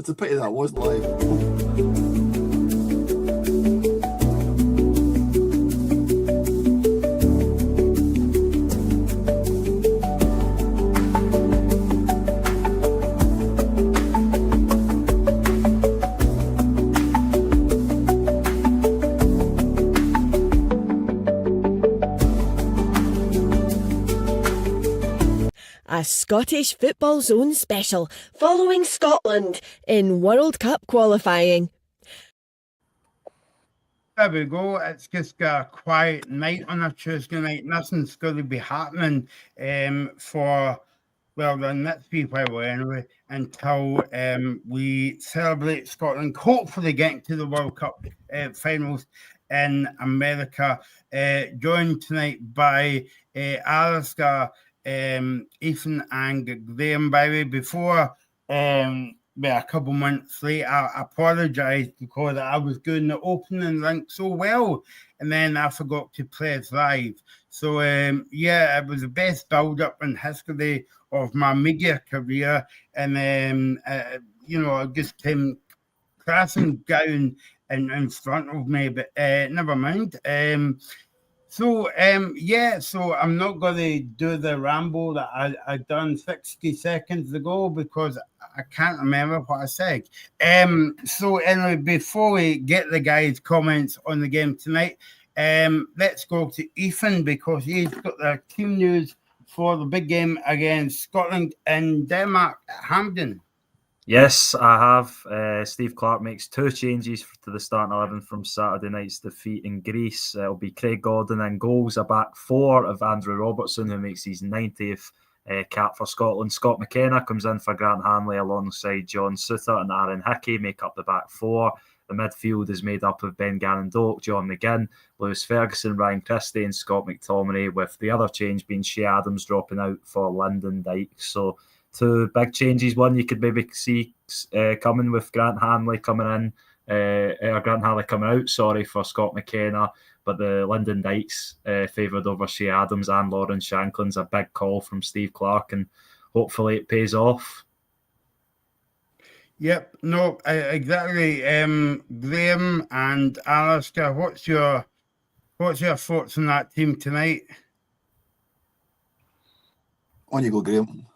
It's a pity that wasn't live. A Scottish Football Zone special following Scotland in World Cup qualifying. There we go. It's just got a quiet night on a Tuesday night. Nothing's going to be happening for, well, the next wee while anyway, until we celebrate Scotland, hopefully getting to the World Cup finals in America. Joined tonight by Alastair, Ethan and Graham. By the way, before a couple months late, I apologise because I was doing the opening link so well and then I forgot to play it live. So it was the best build up in history of my media career, and I just came crashing down in front of me, but never mind. So I'm not going to do the ramble that I done 60 seconds ago because I can't remember what I said. So anyway, before we get the guys' comments on the game tonight, let's go to Ethan because he's got the team news for the big game against Scotland and Denmark at Hampden. Yes, I have. Steve Clarke makes 2 changes to the starting 11 from Saturday night's defeat in Greece. It'll be Craig Gordon and goals, a back 4 of Andrew Robertson, who makes his 90th cap for Scotland. Scott McKenna comes in for Grant Hanley alongside John Souttar and Aaron Hickey, make up the back 4. The midfield is made up of Ben Gannon-Doak, John McGinn, Lewis Ferguson, Ryan Christie and Scott McTominay, with the other change being Shea Adams dropping out for Lyndon Dykes. So 2 big changes. One you could maybe see coming with Grant Hanley coming in, Grant Hanley coming out, for Scott McKenna, but the Lyndon Dykes favoured over Shea Adams and Lawrence Shanklin's a big call from Steve Clarke, and hopefully it pays off. Yep, no, exactly. Graham and Alastair, what's your thoughts on that team tonight? On you go, Graham.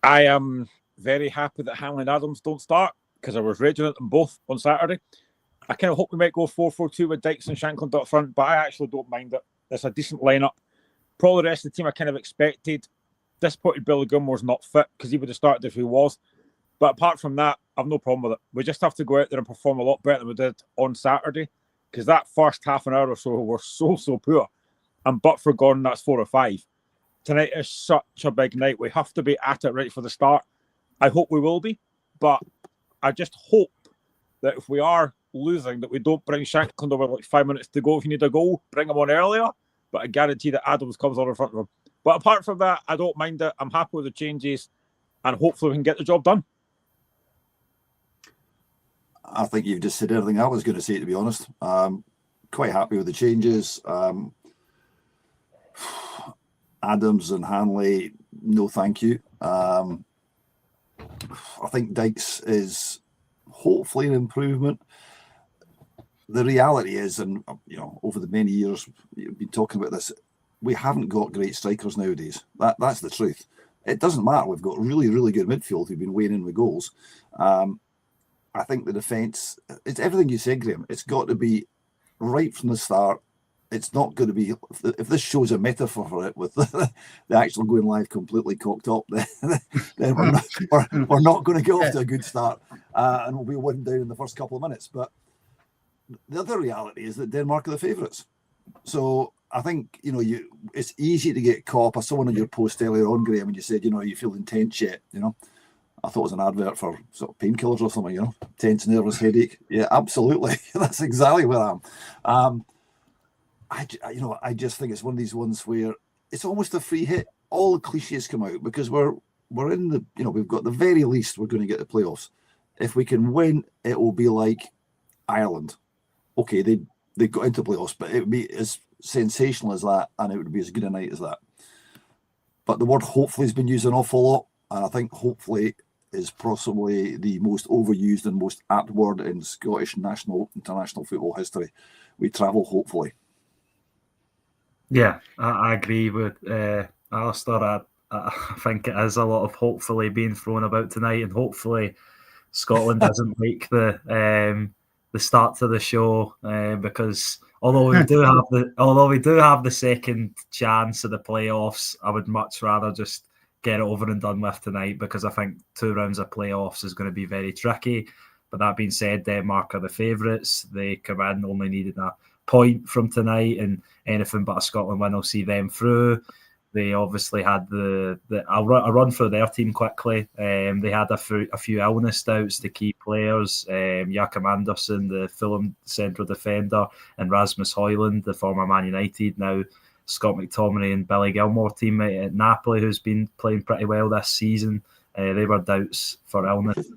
I am very happy that Hanley and Adams don't start because I was raging at them both on Saturday. I kind of hope we might go 4-4-2 with Dykes and Shanklin up front, but I actually don't mind it. It's a decent lineup. Probably the rest of the team I kind of expected. Disappointed Billy Gilmore's not fit because he would have started if he was. But apart from that, I've no problem with it. We just have to go out there and perform a lot better than we did on Saturday because that first half an hour or so were so poor. And but for Gordon, that's 4 or 5. Tonight is such a big night. We have to be at it right for the start. I hope we will be, but I just hope that if we are losing, that we don't bring Shanklin over like 5 minutes to go. If you need a goal, bring him on earlier, but I guarantee that Adams comes on in front of him. But apart from that, I don't mind it. I'm happy with the changes, and hopefully we can get the job done. I think you've just said everything I was going to say, to be honest. Quite happy with the changes. Adams and Hanley, no thank you. I think Dykes is hopefully an improvement. The reality is, and over the many years we've been talking about this, we haven't got great strikers nowadays. That's the truth. It doesn't matter. We've got really, really good midfield who've been weighing in with goals. I think the defence, it's everything you said, Graham. It's got to be right from the start. It's not going to be, if this shows a metaphor for it with the actual going live completely cocked up, then we're not going to get off to a good start, and we'll be 1 down in the first couple of minutes. But the other reality is that Denmark are the favourites. So I think, it's easy to get caught up. I saw one on your post earlier on, Graham, and you said, you feel intense yet, I thought it was an advert for sort of painkillers or something, tense, nervous, headache. Yeah, absolutely. That's exactly where I am. I just think it's one of these ones where it's almost a free hit. All the cliches come out because we're in the, we've got the very least we're going to get the playoffs. If we can win, it will be like Ireland. Okay, they got into playoffs, but it would be as sensational as that, and it would be as good a night as that. But the word hopefully has been used an awful lot, and I think hopefully is possibly the most overused and most apt word in Scottish international football history. We travel, hopefully. Yeah, I agree with Alistair. I think it is a lot of hopefully being thrown about tonight, and hopefully Scotland doesn't like the start to the show because although we do have the second chance of the playoffs, I would much rather just get it over and done with tonight, because I think 2 rounds of playoffs is going to be very tricky. But that being said, Denmark are the favourites. They come in only needed a point from tonight, and anything but a Scotland win will see them through. They obviously had I'll run through their team quickly. They had a few illness doubts to key players. Jakob Andersson, the Fulham central defender, and Rasmus Højlund, the former Man United, now Scott McTominay and Billy Gilmore teammate at Napoli, who's been playing pretty well this season. They were doubts for illness.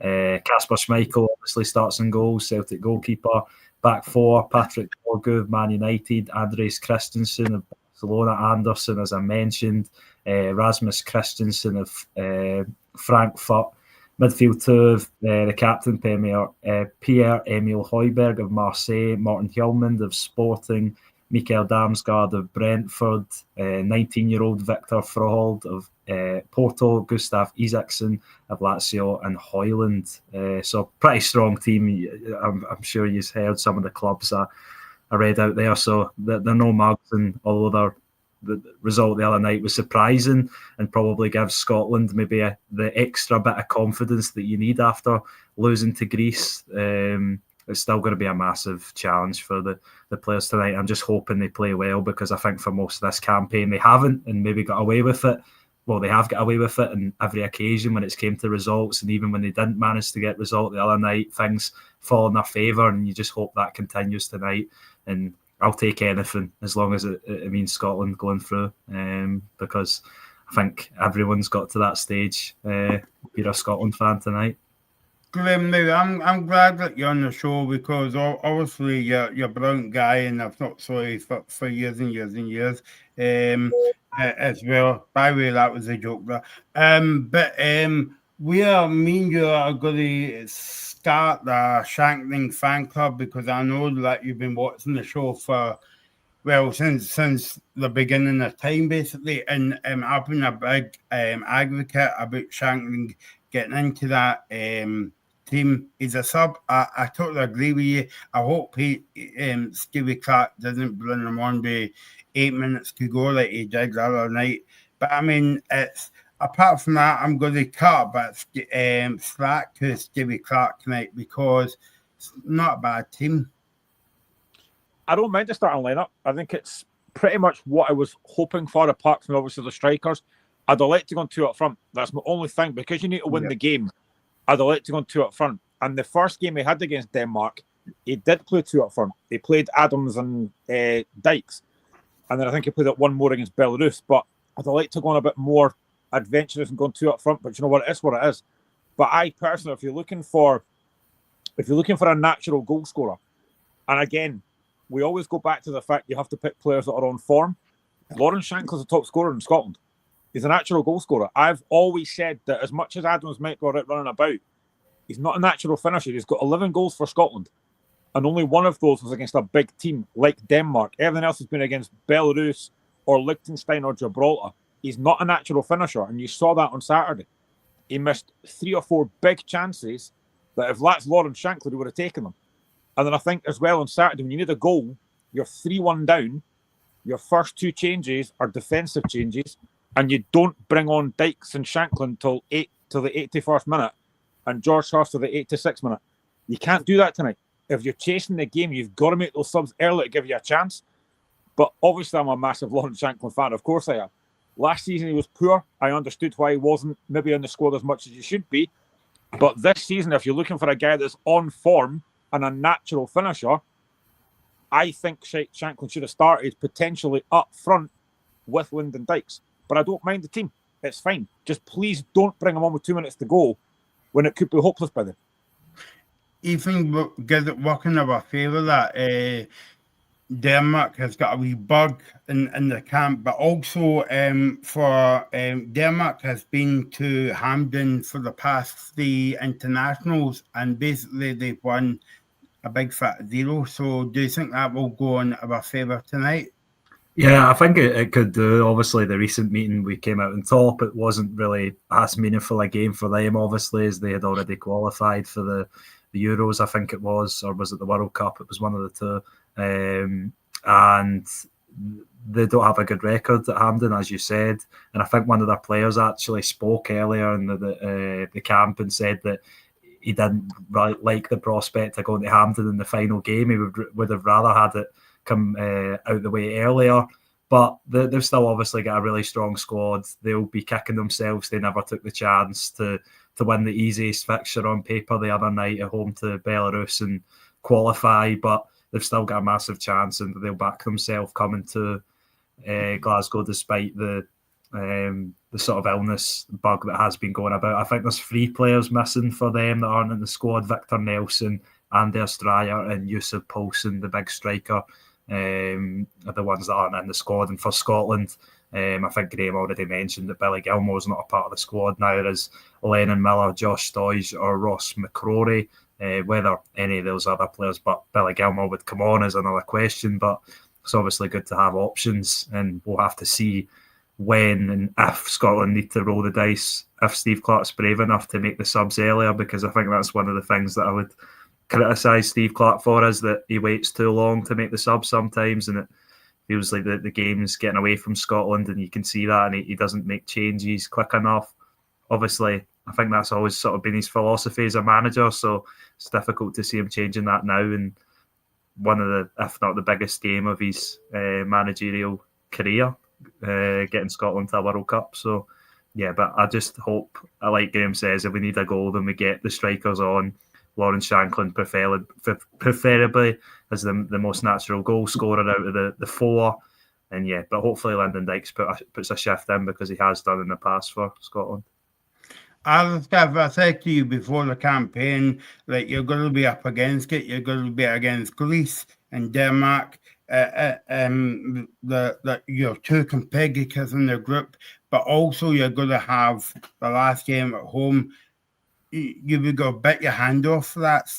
Kasper Schmeichel obviously starts in goals, Celtic goalkeeper. Back 4, Patrick Borgu of Man United, Andres Christensen of Barcelona, Anderson, as I mentioned, Rasmus Christensen of Frankfurt. Midfield 2 of the captain, Pierre-Emile Højbjerg of Marseille, Martin Hjulmand of Sporting, Mikael Damsgaard of Brentford, 19-year-old Victor Froholt of Porto, Gustav Isaacson of Lazio, and Højlund. So pretty strong team. I'm sure you've heard some of the clubs I read out there. So they're no mugs, and although the result the other night was surprising and probably gives Scotland maybe the extra bit of confidence that you need after losing to Greece, it's still going to be a massive challenge for the players tonight. I'm just hoping they play well, because I think for most of this campaign they haven't, and maybe got away with it. Well, they have got away with it on every occasion when it's came to results, and even when they didn't manage to get result the other night, things fall in their favour, and you just hope that continues tonight. And I'll take anything as long as it means Scotland going through, because I think everyone's got to that stage. If you're a Scotland fan tonight. Glenn, I'm glad that you're on the show, because obviously you're a brilliant guy, and I've not saw you for years and years and years as well. By the way, that was a joke there. Me and you are going to start the Shankling fan club, because I know that you've been watching the show for, well, since the beginning of time, basically. And I've been a big advocate about Shankling getting into that team. He's a sub. I totally agree with you. I hope Stevie Clark doesn't bring him on with 8 minutes to go like he did the other night. But I mean, it's apart from that, I'm going to cut a bit slack to Stevie Clark tonight, because it's not a bad team. I don't mind the starting lineup. I think it's pretty much what I was hoping for, apart from obviously the strikers. I'd have liked to go on 2 up front. That's my only thing, because you need to win the game. I'd have liked to go on 2 up front. And the first game he had against Denmark, he did play 2 up front. He played Adams and Dykes. And then I think he played 1 more against Belarus. But I'd have liked to go on a bit more adventurous and go on 2 up front. But you know what? It is what it is. But I personally, if you're looking for a natural goal scorer, and again, we always go back to the fact you have to pick players that are on form. Lawrence Shankland's the top scorer in Scotland. He's a natural goal scorer. I've always said that as much as Adams might go out running about, he's not a natural finisher. He's got 11 goals for Scotland, and only 1 of those was against a big team like Denmark. Everything else has been against Belarus or Liechtenstein or Gibraltar. He's not a natural finisher, and you saw that on Saturday. He missed 3 or 4 big chances that if that's Lawrence Shankland, he would have taken them. And then I think as well on Saturday, when you need a goal, you're 3-1 down, your first 2 changes are defensive changes, and you don't bring on Dykes and Shankland till the 81st minute and George Hurst till the 86th minute. You can't do that tonight. If you're chasing the game, you've got to make those subs early to give you a chance. But obviously, I'm a massive Lawrence Shankland fan. Of course I am. Last season, he was poor. I understood why he wasn't maybe on the squad as much as he should be. But this season, if you're looking for a guy that's on form and a natural finisher, I think Shankland should have started potentially up front with Lyndon Dykes. But I don't mind the team. It's fine. Just please don't bring him on with 2 minutes to go when it could be hopeless by then. Even get it working in our favour that Denmark has got a wee bug in the camp, but also for Denmark has been to Hampden for the past 3 internationals, and basically they've won a big fat 0. So do you think that will go in our favour tonight? Yeah, I think it could do. Obviously, the recent meeting we came out on top. It wasn't really as meaningful a game for them, obviously, as they had already qualified for the Euros, I think it was, or was it the World Cup? It was one of the two. And they don't have a good record at Hampden, as you said. And I think one of their players actually spoke earlier in the camp and said that he didn't really like the prospect of going to Hampden in the final game. He would have rather had it come out the way earlier. But they've still obviously got a really strong squad. They'll be kicking themselves. They never took the chance to win the easiest fixture on paper the other night at home to Belarus and qualify. But they've still got a massive chance, and they'll back themselves coming to Glasgow despite the sort of illness bug that has been going about. I think there's 3 players missing for them that aren't in the squad: Victor Nelson, Anders Dreyer, and Yusuf Poulsen, the big striker, are the ones that aren't in the squad. And for Scotland, I think Graham already mentioned that Billy Gilmore's not a part of the squad now, as Lennon Miller, Josh Stoige, or Ross McCrory. Whether any of those other players but Billy Gilmore would come on is another question, but it's obviously good to have options, and we'll have to see when and if Scotland need to roll the dice, if Steve Clarke's brave enough to make the subs earlier, because I think that's one of the things that I would criticise Steve Clarke for, is that he waits too long to make the subs sometimes, and it feels like the game's getting away from Scotland, and you can see that, and he doesn't make changes quick enough. Obviously, I think that's always sort of been his philosophy as a manager, so it's difficult to see him changing that now in one of the, if not the biggest game of his managerial career, getting Scotland to a World Cup. So, yeah, but I just hope, like Graham says, if we need a goal, then we get the strikers on. Lawrence Shankland preferably as the most natural goal scorer out of the 4. And yeah, but hopefully Lyndon Dykes puts a shift in, because he has done in the past for Scotland. As I said to you before the campaign, that you're going to be up against it. You're going to be against Greece and Denmark. Your 2 competitors in the group, but also you're going to have the last game at home. You would go bit your hand off for that.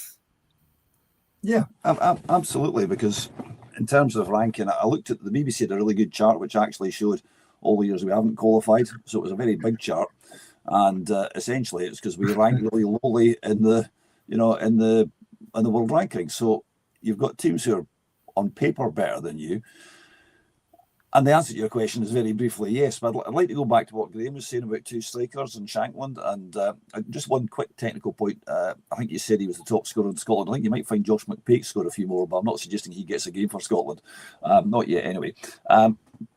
Yeah, absolutely. Because in terms of ranking, I looked at the BBC had a really good chart which actually showed all the years we haven't qualified. So it was a very big chart. And essentially, it's because we rank really lowly in the world ranking. So you've got teams who are on paper better than you. And the answer to your question is very briefly yes. But I'd like to go back to what Graham was saying about 2 strikers and Shankland. And just one quick technical point. I think you said he was the top scorer in Scotland. I think you might find Josh McPake score a few more, but I'm not suggesting he gets a game for Scotland. Not yet, anyway.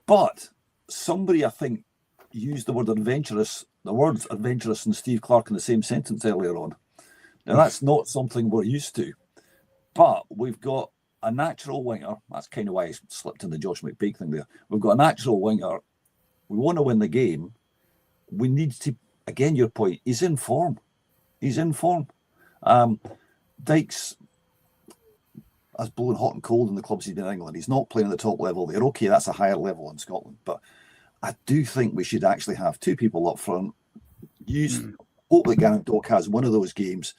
But somebody, I think, used the word adventurous and Steve Clarke in the same sentence earlier on. Now, that's not something we're used to, but we've got a natural winger. That's kind of why I slipped in the Josh McPake thing there. We've got a natural winger. We want to win the game. We need to, again, your point, he's in form. Dykes has blown hot and cold in the clubs he's been in England. He's not playing at the top level there. Okay, that's a higher level in Scotland, but I do think we should actually have 2 people up front. Hope that Gareth Dock has one of those games.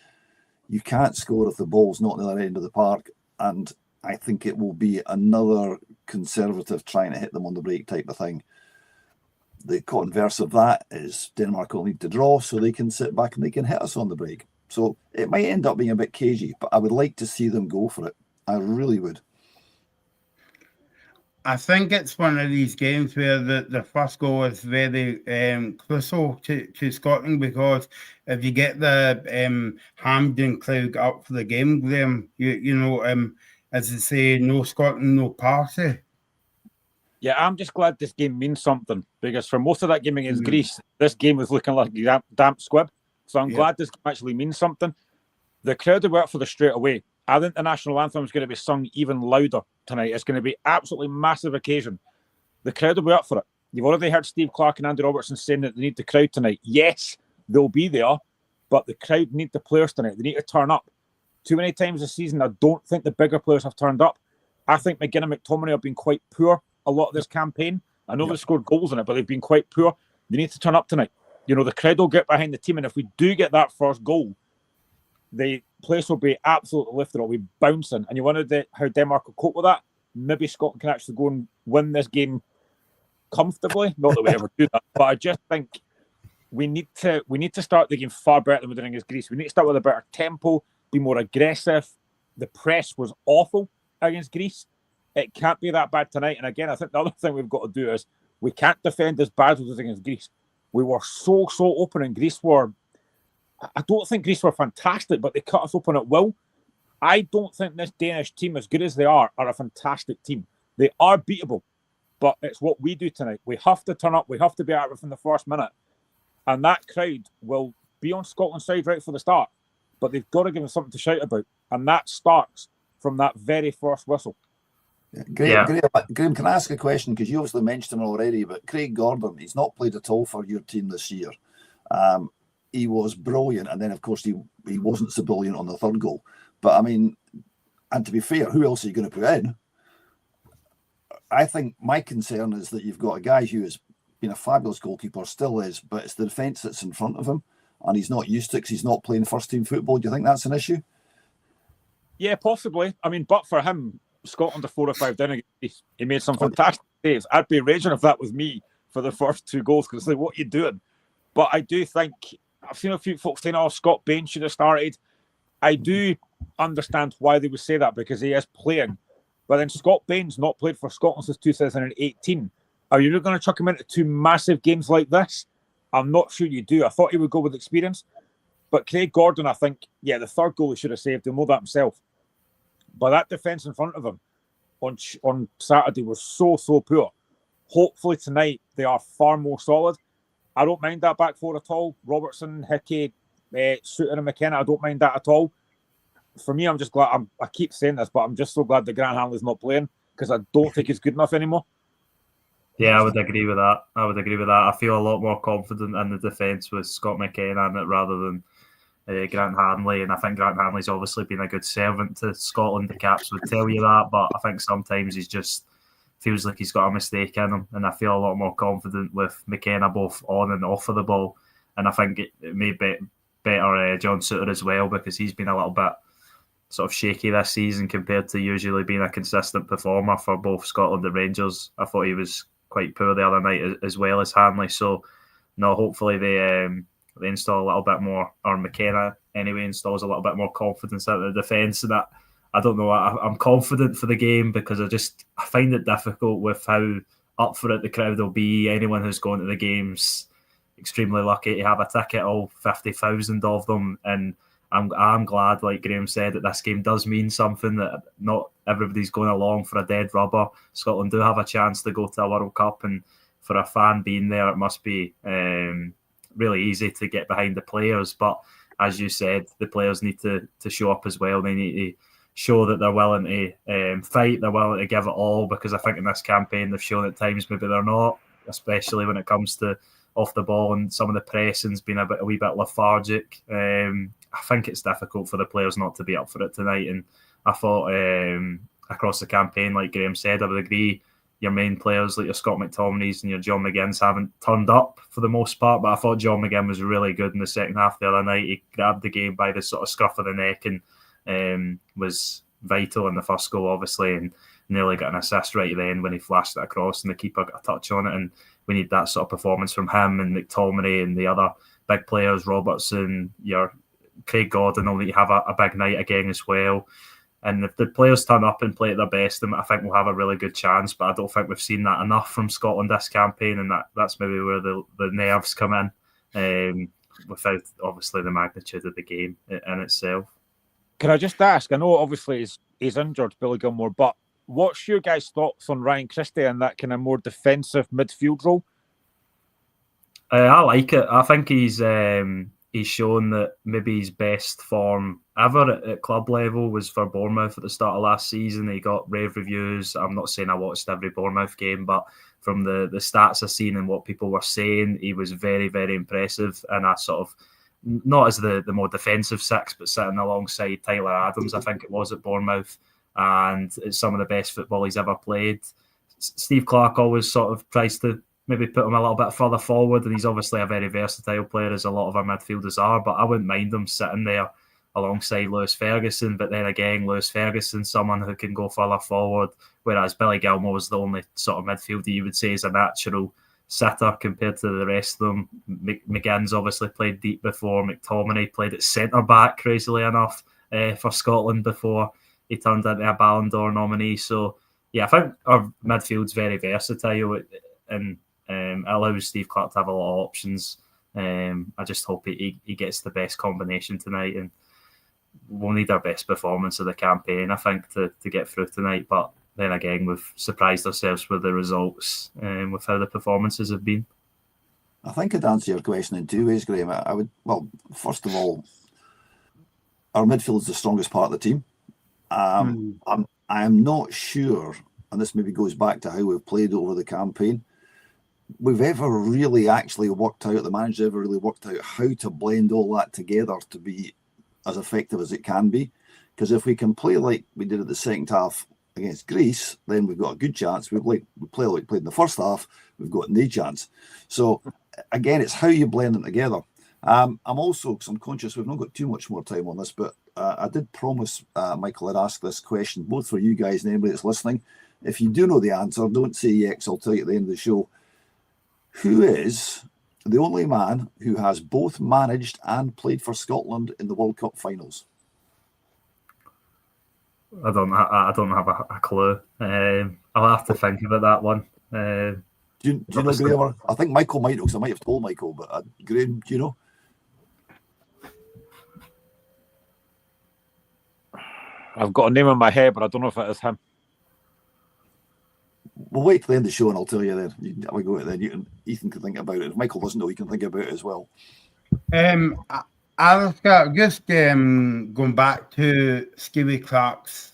You can't score if the ball's not on the other end of the park, and I think it will be another conservative trying to hit them on the break type of thing. The converse of that is Denmark will need to draw so they can sit back and they can hit us on the break. So it might end up being a bit cagey, but I would like to see them go for it. I really would. I think it's one of these games where the first goal is very crucial to Scotland, because if you get the Hampden crowd up for the game, Graham, as they say, no Scotland, no party. Yeah, I'm just glad this game means something, because for most of that game against Greece, this game was looking like a damp squib. So I'm glad this actually means something. The crowd will work for the straight away. I think the national anthem is going to be sung even louder tonight. It's going to be absolutely massive occasion. The crowd will be up for it. You've already heard Steve Clarke and Andy Robertson saying that they need the crowd tonight. Yes, they'll be there, but the crowd need the players tonight. They need to turn up. Too many times this season, I don't think the bigger players have turned up. I think McGinn and McTominay have been quite poor a lot of this campaign. I know they've scored goals in it, but they've been quite poor. They need to turn up tonight. The cred will get behind the team, and if we do get that first goal, the place will be absolutely lifted. It'll be bouncing, and you wonder how Denmark will cope with that. Maybe Scotland can actually go and win this game comfortably. Not that we ever do that, but I just think we need to start the game far better than we're doing against Greece. We need to start with a better tempo, be more aggressive. The press was awful against Greece. It can't be that bad tonight. And again, I think the other thing we've got to do is we can't defend as bad as we did against Greece. We were so open, and Greece were... I don't think Greece were fantastic, but they cut us open at will. I don't think this Danish team, as good as they are a fantastic team. They are beatable, but it's what we do tonight. We have to turn up. We have to be at it from the first minute. And that crowd will be on Scotland's side right for the start, but they've got to give them something to shout about. And that starts from that very first whistle. Graham, can I ask a question? Because you obviously mentioned him already, but Craig Gordon, he's not played at all for your team this year. He was brilliant, and then, of course, he wasn't so brilliant on the third goal. But, I mean, and to be fair, who else are you going to put in? I think my concern is that you've got a guy who has been a fabulous goalkeeper, still is, but it's the defence that's in front of him, and he's not used to it because he's not playing first-team football. Do you think that's an issue? Yeah, possibly. I mean, but for him, Scotland are 4 or 5 down against Greece. He made some fantastic saves. I'd be raging if that was me for the first 2 goals, because like, what are you doing? But I do think, I've seen a few folks saying, Scott Bain should have started. I do understand why they would say that, because he is playing. But then Scott Bain's not played for Scotland since 2018. Are you really going to chuck him into 2 massive games like this? I'm not sure you do. I thought he would go with experience. But Craig Gordon, I think, the third goal he should have saved. He'll know that himself. But that defence in front of him on Saturday was so poor. Hopefully tonight they are far more solid. I don't mind that back four at all. Robertson, Hickey, Suter and McKenna, I don't mind that at all. For me, I'm just glad, I keep saying this, but I'm just so glad that Grant Hanley's not playing, because I don't think he's good enough anymore. Yeah, I would agree with that. I feel a lot more confident in the defence with Scott McKenna in it rather than Grant Hanley, and I think Grant Hanley's obviously been a good servant to Scotland. The Caps would tell you that, but I think sometimes he's just feels like he's got a mistake in him, and I feel a lot more confident with McKenna both on and off of the ball. And I think it may be better John Suter as well, because he's been a little bit sort of shaky this season compared to usually being a consistent performer for both Scotland and Rangers. I thought he was quite poor the other night as well as Hanley. So no, hopefully they install a little bit more, or McKenna anyway installs a little bit more confidence out of the defence. And that, I don't know, I'm confident for the game, because I find it difficult with how up for it the crowd will be. Anyone who's going to the game's extremely lucky to have a ticket, all 50,000 of them. And I'm glad, like Graham said, that this game does mean something, that not everybody's going along for a dead rubber. Scotland do have a chance to go to a World Cup, and for a fan being there, it must be really easy to get behind the players. But as you said, the players need to show up as well. They need to show that they're willing to fight, they're willing to give it all, because I think in this campaign they've shown at times maybe they're not, especially when it comes to off the ball, and some of the pressing's been a wee bit lethargic. I think it's difficult for the players not to be up for it tonight, and I thought across the campaign, like Graham said, I would agree, your main players like your Scott McTominays and your John McGinns haven't turned up for the most part, but I thought John McGinn was really good in the second half the other night. He grabbed the game by the sort of scruff of the neck and was vital in the first goal, obviously, and nearly got an assist right at the end when he flashed it across and the keeper got a touch on it. And we need that sort of performance from him and McTominay and the other big players, Robertson, your Craig Gordon will need to have a big night again as well. And if the players turn up and play at their best, then I think we'll have a really good chance. But I don't think we've seen that enough from Scotland this campaign, and that's maybe where the nerves come in, without obviously the magnitude of the game in itself. Can I just ask? I know obviously he's injured, Billy Gilmore, but what's your guys' thoughts on Ryan Christie and that kind of more defensive midfield role? I like it. I think he's shown that maybe his best form ever at club level was for Bournemouth at the start of last season. He got rave reviews. I'm not saying I watched every Bournemouth game, but from the stats I've seen and what people were saying, he was very, very impressive. And I sort of, not as the more defensive six, but sitting alongside Tyler Adams, I think it was at Bournemouth. and it's some of the best football he's ever played. Steve Clarke always sort of tries to maybe put him a little bit further forward, and he's obviously a very versatile player, as a lot of our midfielders are, but I wouldn't mind him sitting there alongside Lewis Ferguson. But then again, Lewis Ferguson, someone who can go further forward, whereas Billy Gilmour was the only sort of midfielder you would say is a natural sitter compared to the rest of them. McGinn's obviously played deep before. McTominay played at centre-back, crazily enough, for Scotland before he turned into a Ballon d'Or nominee. So, yeah, I think our midfield's very versatile, and allows Steve Clarke to have a lot of options. I just hope he gets the best combination tonight, and we'll need our best performance of the campaign, I think, to get through tonight. But then again, we've surprised ourselves with the results, with how the performances have been. I think I'd answer your question in two ways, Graham. I would, well, first of all, our midfield is the strongest part of the team. I'm not sure, and this maybe goes back to how we've played over the campaign, we've ever really actually worked out, the manager ever really worked out how to blend all that together to be as effective as it can be. Because if we can play like we did at the second half against Greece, then we've got a good chance. We play like we played in the first half, we've got no chance. So again, it's how you blend them together. I'm also, because I'm conscious we've not got too much more time on this, but I did promise Michael I'd ask this question, both for you guys and anybody that's listening. If you do know the answer, don't say yes, I'll tell you at the end of the show. Who is the only man who has both managed and played for Scotland in the World Cup finals? I don't have a clue. I'll have to think about that one. Do you know, Graham? I think Michael might know, because I might have told Michael, but Graham, do you know? I've got a name in my head, but I don't know if it is him. We'll wait till the end of the show and I'll tell you then. We go then. Ethan can think about it. If Michael doesn't know, he can think about it as well. Alistair, just going back to Stevie Clarke's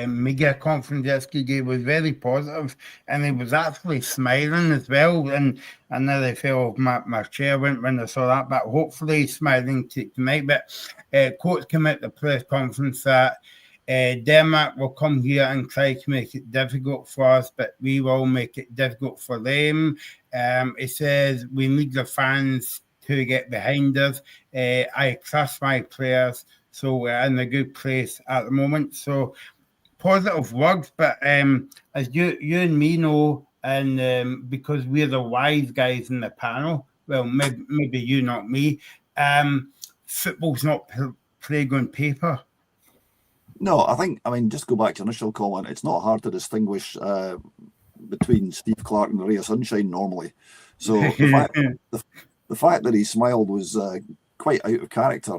media conference yesterday was very positive, and he was actually smiling as well. And I nearly fell off my chair when I saw that, but hopefully he's smiling tonight. But quotes came at the press conference that Denmark will come here and try to make it difficult for us, but we will make it difficult for them. It says we need the fans to get behind us. I trust my players, so we're in a good place at the moment. So positive words, but as you and me know, and because we're the wise guys in the panel, well, maybe you, not me, football's not played on paper. No, I mean, just go back to your initial comment. It's not hard to distinguish between Steve Clarke and the Ray of Sunshine normally. So the fact that he smiled was quite out of character.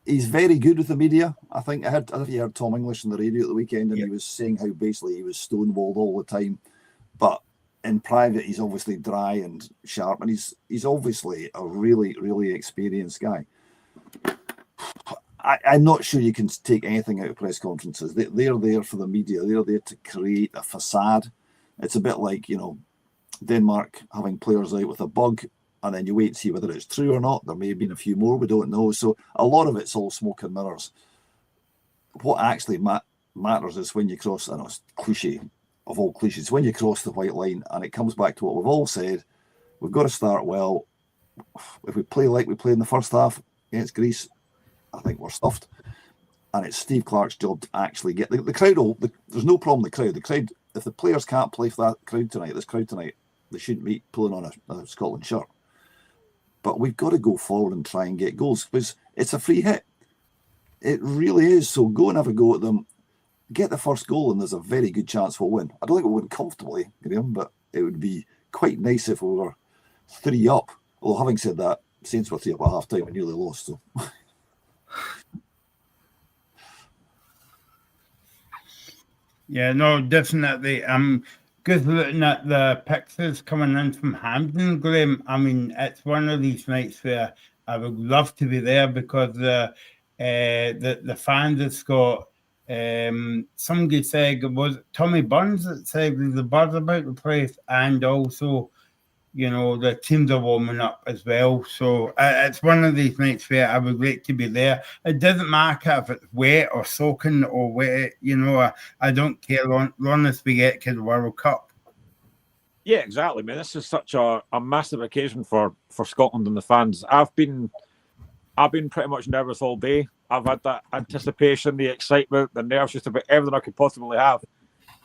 He's very good with the media. I think I don't know if you heard Tom English on the radio at the weekend, and he was saying how basically he was stonewalled all the time. But in private, he's obviously dry and sharp, and he's obviously a really, really experienced guy. I'm not sure you can take anything out of press conferences. They're there for the media. They're there to create a facade. It's a bit like, Denmark having players out with a bug, and then you wait and see whether it's true or not. There may have been a few more, we don't know. So a lot of it's all smoke and mirrors. What actually matters is when you cross, I know it's cliche of all cliches, when you cross the white line, and it comes back to what we've all said, we've got to start well. If we play like we played in the first half against Greece, I think we're stuffed. And it's Steve Clarke's job to actually get the crowd. There's no problem with the crowd. If the players can't play for that crowd tonight, they shouldn't be pulling on a Scotland shirt. But we've got to go forward and try and get goals, because it's a free hit. It really is. So go and have a go at them. Get the first goal, and there's a very good chance we'll win. I don't think we'll win comfortably, Graham, but it would be quite nice if we were 3 up. Although, having said that, Saints were 3 up at half time and nearly lost. So. Yeah, no, definitely. Just looking at the pictures coming in from Hampden, Graham, I mean, it's one of these nights where I would love to be there, because the fans have got, somebody said it was Tommy Burns that said the buzz about the place, and also the teams are warming up as well. So it's one of these nights where I would like to be there. It doesn't matter if it's wet or soaking or wet. I don't care long as we get to the World Cup. Yeah, exactly, man. This is such a massive occasion for Scotland and the fans. I've been pretty much nervous all day. I've had that anticipation, the excitement, the nerves, just about everything I could possibly have.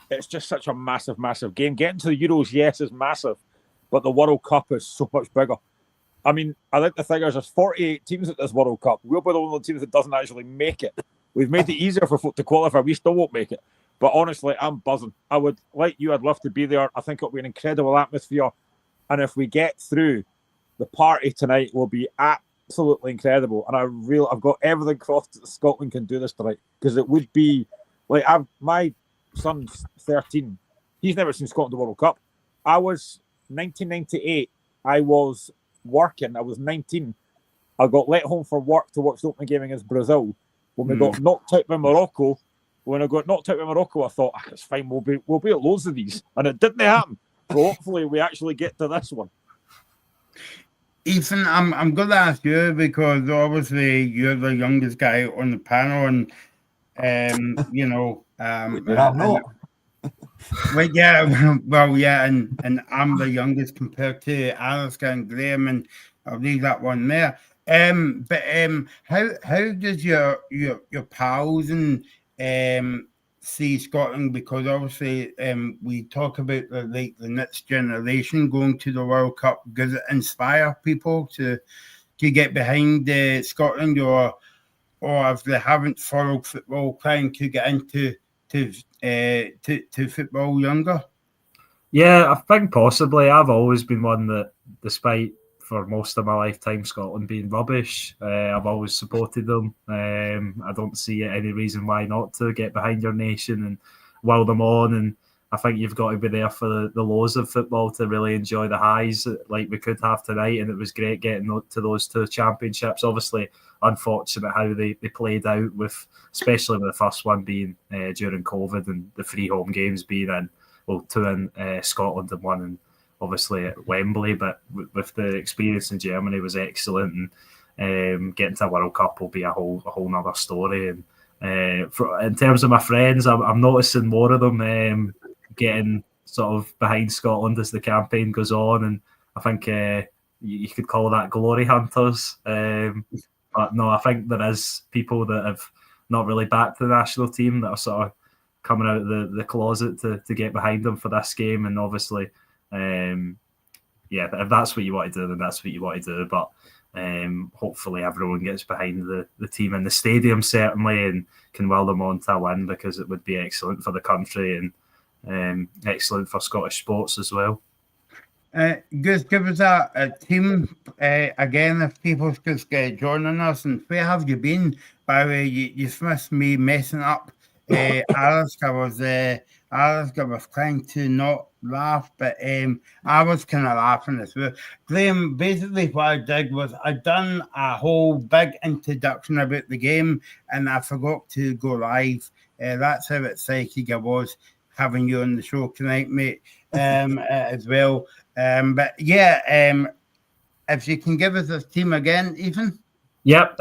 It's just such a massive, massive game. Getting to the Euros, yes, is massive, but the World Cup is so much bigger. I mean, I think the thing is, there's 48 teams at this World Cup. We'll be the only team that doesn't actually make it. We've made it easier for folk to qualify. We still won't make it. But honestly, I'm buzzing. I would, like you, I'd love to be there. I think it'll be an incredible atmosphere. And if we get through, the party tonight will be absolutely incredible. And I've got everything crossed that Scotland can do this tonight, because it would be like, my son's 13. He's never seen Scotland the World Cup. I was 1998. I was working. I was 19. I got let home from work to watch the opening game against Brazil. When we got knocked out by Morocco, I thought, it's fine. We'll be at loads of these, and it didn't happen. So hopefully, we actually get to this one. Ethan, I'm going to ask you, because obviously you're the youngest guy on the panel, and I'm not. and I'm the youngest compared to Alistair and Graham, and I'll leave that one there. But how does your pals and see Scotland? Because obviously we talk about the next generation going to the World Cup. Does it inspire people to get behind Scotland, or if they haven't followed football, trying to get into to football younger? Yeah, I think possibly. I've always been one that, despite for most of my lifetime Scotland being rubbish, I've always supported them. I don't see any reason why not to get behind your nation and wow them on. And I think you've got to be there for the lows of football to really enjoy the highs like we could have tonight. And it was great getting to those two championships. Obviously, unfortunate how they played out, especially with the first one being during COVID and the 3 home games being in, well, 2 in Scotland and 1 in obviously at Wembley. But with the experience in Germany was excellent, and getting to a World Cup will be a whole nother story. And in terms of my friends, I'm noticing more of them getting sort of behind Scotland as the campaign goes on, and I think you could call that glory hunters. But no, I think there is people that have not really backed the national team that are sort of coming out of the closet to get behind them for this game. And obviously, if that's what you want to do, then that's what you want to do. But hopefully everyone gets behind the team in the stadium, certainly, and can will them on to a win, because it would be excellent for the country and excellent for Scottish sports as well. Just give us a team again, if people's just joining us. And where have you been? By the way, you missed me messing up. Alistair was trying to not laugh, but I was kind of laughing as well. Graham, basically what I did was I done a whole big introduction about the game, and I forgot to go live. That's how excited I was having you on the show tonight, mate, as well. But yeah, if you can give us this team again, Ethan. Yep.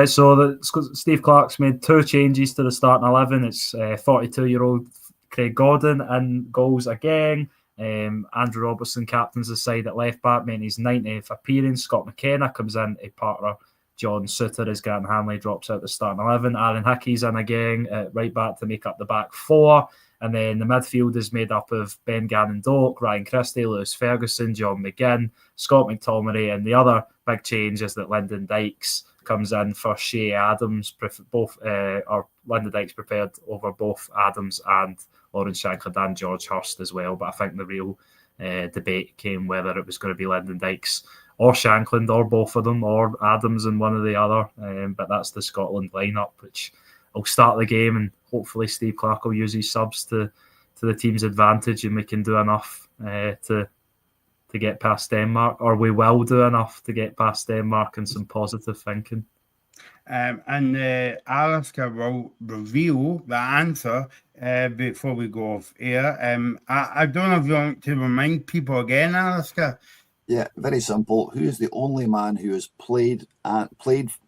So Steve Clarke's made 2 changes to the starting 11. It's 42-year-old Craig Gordon in goals again. Andrew Robertson captains the side at left back, making his 90th appearance. Scott McKenna comes in, a partner John Suter as Grant Hanley drops out the starting 11. Aaron Hickey's in again at right back to make up the back 4. And then the midfield is made up of Ben Gannon-Doak, Ryan Christie, Lewis Ferguson, John McGinn, Scott McTominay, and the other big change is that Lyndon Dykes comes in for Shea Adams. Lyndon Dykes prepared over both Adams and Lawrence Shankland and George Hurst as well. But I think the real debate came whether it was going to be Lyndon Dykes or Shankland or both of them or Adams and one or the other. But that's the Scotland lineup, which will start the game, and hopefully Steve Clarke will use his subs to the team's advantage, and we can do enough to get past Denmark, or we will do enough to get past Denmark, and some positive thinking. And Alistair will reveal the answer before we go off air. I don't know if you want to remind people again, Alistair, Yeah, very simple. Who is the only man who has played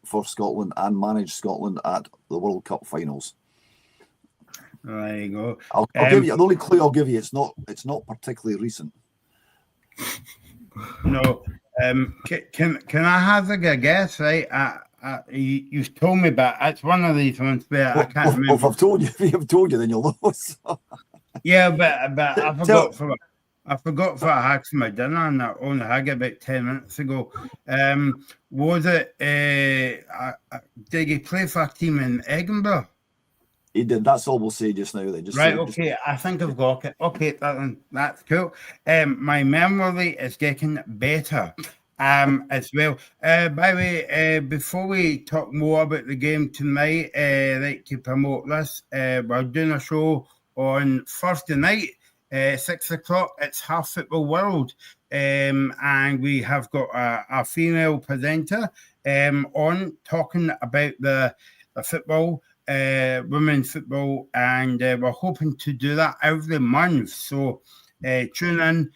for Scotland and managed Scotland at the World Cup finals? There you go. I'll give you the only clue I'll give you. It's not particularly recent. No. Can I hazard a guess? Right. You've told me, but it's one of these ones where I can't remember. If I've told you, then you'll know. So. Yeah, but I forgot what I had for my dinner, and I only had it about 10 minutes ago. Was it? Did he play for a team in Edinburgh? He did. That's all we'll say just now. Then, Okay. I think I've got it. Okay, that's cool. My memory is getting better. As well. By the way, before we talk more about the game tonight, I'd like to promote this. We're doing a show on Thursday night, 6 o'clock. It's Half Football World, and we have got a female presenter on talking about the football, women's football, and we're hoping to do that every month. So tune in.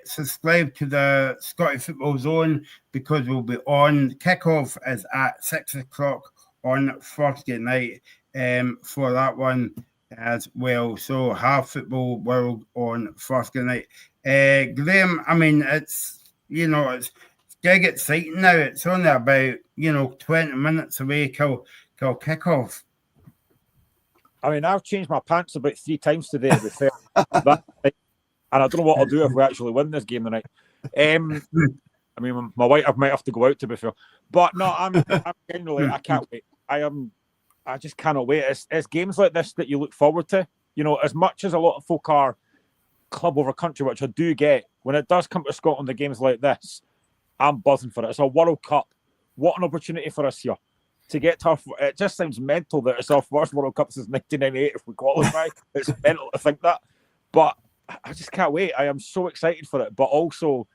Subscribe to the Scottish Football Zone, because we'll be on. Kickoff is at 6 o'clock on Thursday night for that one as well. So Half Football World on Thursday night. Graham, I mean, it's big exciting now. It's only about 20 minutes away till kickoff. I mean, I've changed my pants about 3 times today, to be fair. And I don't know what I'll do if we actually win this game tonight. I mean, my wife might have to go out, to be fair. But no, I'm genuinely, I can't wait. I just cannot wait. It's games like this that you look forward to. As much as a lot of folk are club over country, which I do get, when it does come to Scotland, the games like this, I'm buzzing for it. It's a World Cup. What an opportunity for us here to get to it just sounds mental that it's our first World Cup since 1998 if we qualify. It's mental to think that. But I just can't wait. I am so excited for it. But also,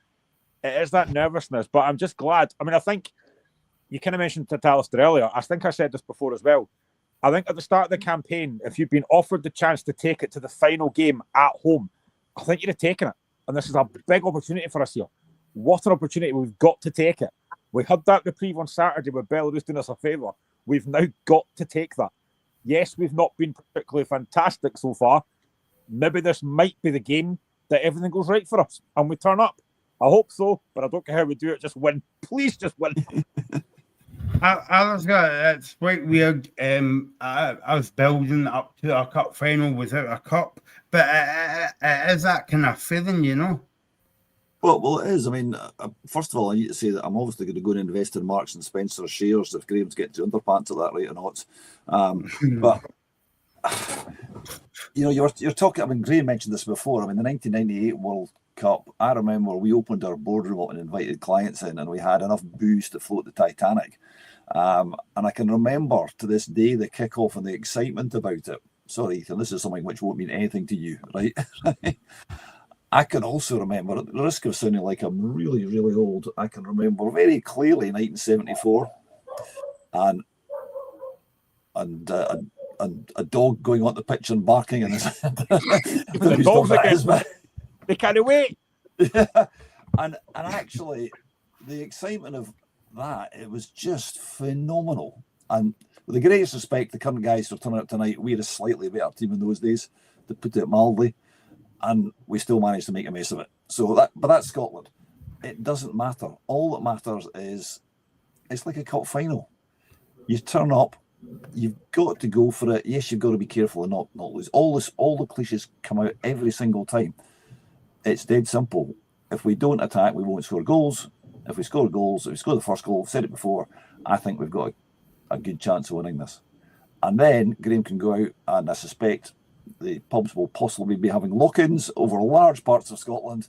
it is that nervousness. But I'm just glad. I mean, I think you kind of mentioned Tatalister earlier. I think I said this before as well. I think at the start of the campaign, if you've been offered the chance to take it to the final game at home, I think you'd have taken it. And this is a big opportunity for us here. What an opportunity. We've got to take it. We had that reprieve on Saturday with Belarus doing us a favour. We've now got to take that. Yes, we've not been particularly fantastic so far. Maybe this might be the game that everything goes right for us and we turn up. I hope so, but I don't care how we do it. Just win. Please just win. It's quite weird. I was building up to a cup final without a cup, but it is that kind of feeling, Well, it is. I mean, first of all, I need to say that I'm obviously going to go and invest in Marks and Spencer shares if Graham's getting to underpants at that rate or not. But you're talking. I mean, Graham mentioned this before. I mean, the 1998 World Cup. I remember we opened our boardroom up and invited clients in, and we had enough booze to float the Titanic. And I can remember to this day the kickoff and the excitement about it. Sorry, Ethan, this is something which won't mean anything to you, right? I can also remember, at the risk of sounding like I'm really, really old, I can remember very clearly 1974 and a dog going on the pitch and barking. And the dogs again. They can't wait. Yeah. And actually, the excitement of that, it was just phenomenal. And with the greatest respect, the current guys who are turning up tonight, we had a slightly better team in those days, to put it mildly. And we still managed to make a mess of it. But that's Scotland. It doesn't matter. All that matters is it's like a cup final. You turn up, you've got to go for it. Yes, you've got to be careful and not lose. All the cliches come out every single time. It's dead simple. If we don't attack, we won't score goals. If we score goals, if we score the first goal, I've said it before, I think we've got a good chance of winning this. And then Graham can go out, and I suspect the pubs will possibly be having lock-ins over large parts of Scotland,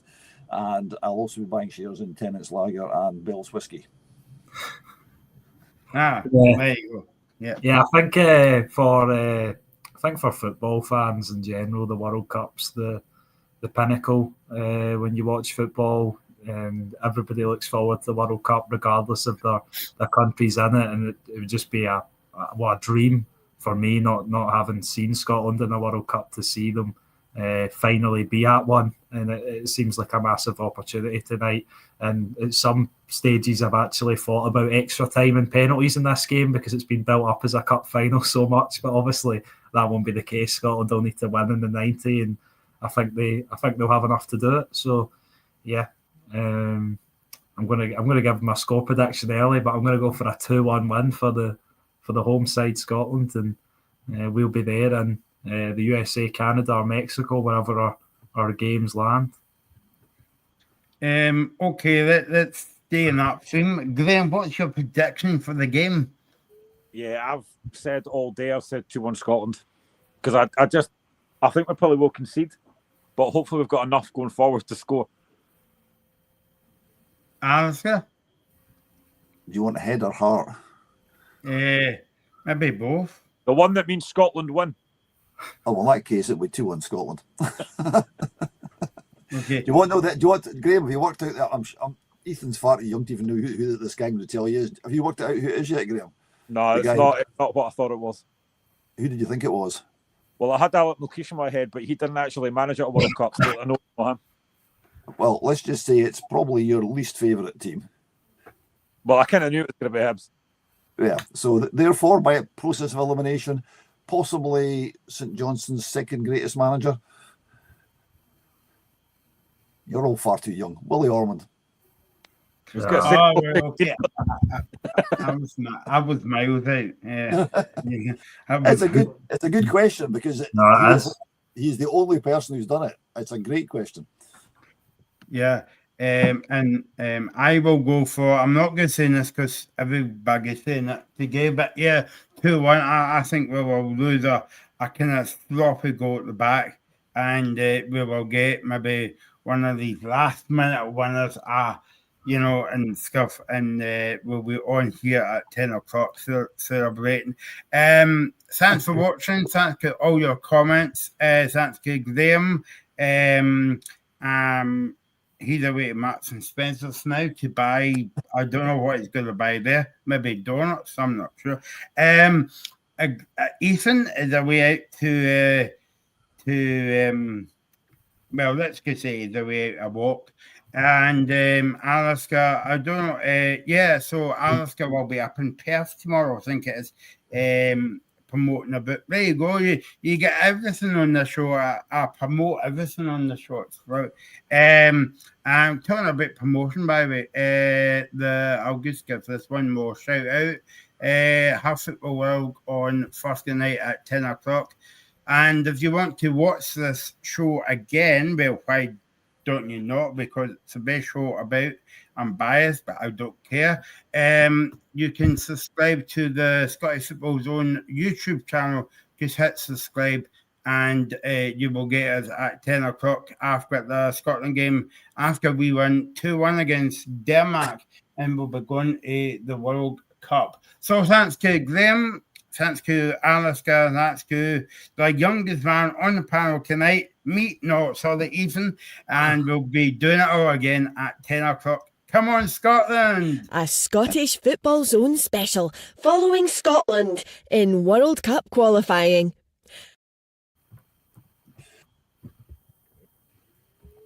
and I'll also be buying shares in Tennent's Lager and Bell's Whiskey. There you go. Yeah. I think for football fans in general, the World Cup's the pinnacle. When you watch football, everybody looks forward to the World Cup, regardless of their countries in it, and it would just be a dream for me, not having seen Scotland in the World Cup, to see them finally be at one. And it seems like a massive opportunity tonight. And at some stages, I've actually thought about extra time and penalties in this game because it's been built up as a cup final so much. But obviously, that won't be the case. Scotland will need to win in the 90, and I think they'll have enough to do it. So, yeah, I'm gonna give my score prediction early, but I'm gonna go for a 2-1 win for the home side Scotland, and we'll be there in the USA, Canada, or Mexico, wherever our games land. Okay, let's stay in that theme. Graham, what's your prediction for the game? Yeah, I've said all day, I've said 2-1 Scotland. Because I think we probably will concede, but hopefully we've got enough going forward to score. Alistair? Do you want head or heart? Maybe both. The one that means Scotland win. Oh, well, in that case, it would 2-1 Scotland. Okay. Do you want to know that? Do you want, Graham, have you worked out that? I'm Ethan's far too young to even know who this gang would tell you is. Have you worked out who it is yet, Graham? No, it's not what I thought it was. Who did you think it was? Well, I had that location in my head, but he didn't actually manage it at World Cup, so I know him. Well, let's just say it's probably your least favourite team. Well, I kind of knew it was going to be Hibs. Yeah, so therefore, by a process of elimination, possibly St Johnstone's second greatest manager. You're all far too young. Willie Ormond. Okay. I was miles out. Yeah. It's a good question because he's the only person who's done it. It's a great question. Yeah. And I will go for, I'm not going to say this because everybody's saying it today, but yeah, 2-1. I think we will lose a kind of sloppy goal at the back, and we will get maybe one of these last minute winners, and stuff, and we'll be on here at 10 o'clock celebrating. Thanks for watching. Thanks for all your comments. Thanks to Graham. He's away to Marks and Spencer's now to buy, I don't know what he's going to buy there. Maybe donuts, I'm not sure. Ethan is away out to let's just say he's away a walk. And Alaska, I don't know. So Alaska will be up in Perth tomorrow, I think it is. Promoting a book. There you go. You get everything on the show. I promote everything on the show. Right. I'm talking about promotion, by the way. I'll just give this one more shout out. Have Football World on Thursday night at 10 o'clock. And if you want to watch this show again, well, why don't you not? Because it's the best show about. I'm biased, but I don't care. You can subscribe to the Scottish Football Zone YouTube channel. Just hit subscribe, and you will get us at 10 o'clock after the Scotland game, after we won 2-1 against Denmark, and we'll be going to the World Cup. So thanks to Graham, thanks to Alaska, thanks to the youngest man on the panel tonight, Ethan, and we'll be doing it all again at 10 o'clock. Come on, Scotland! A Scottish Football Zone special following Scotland in World Cup qualifying.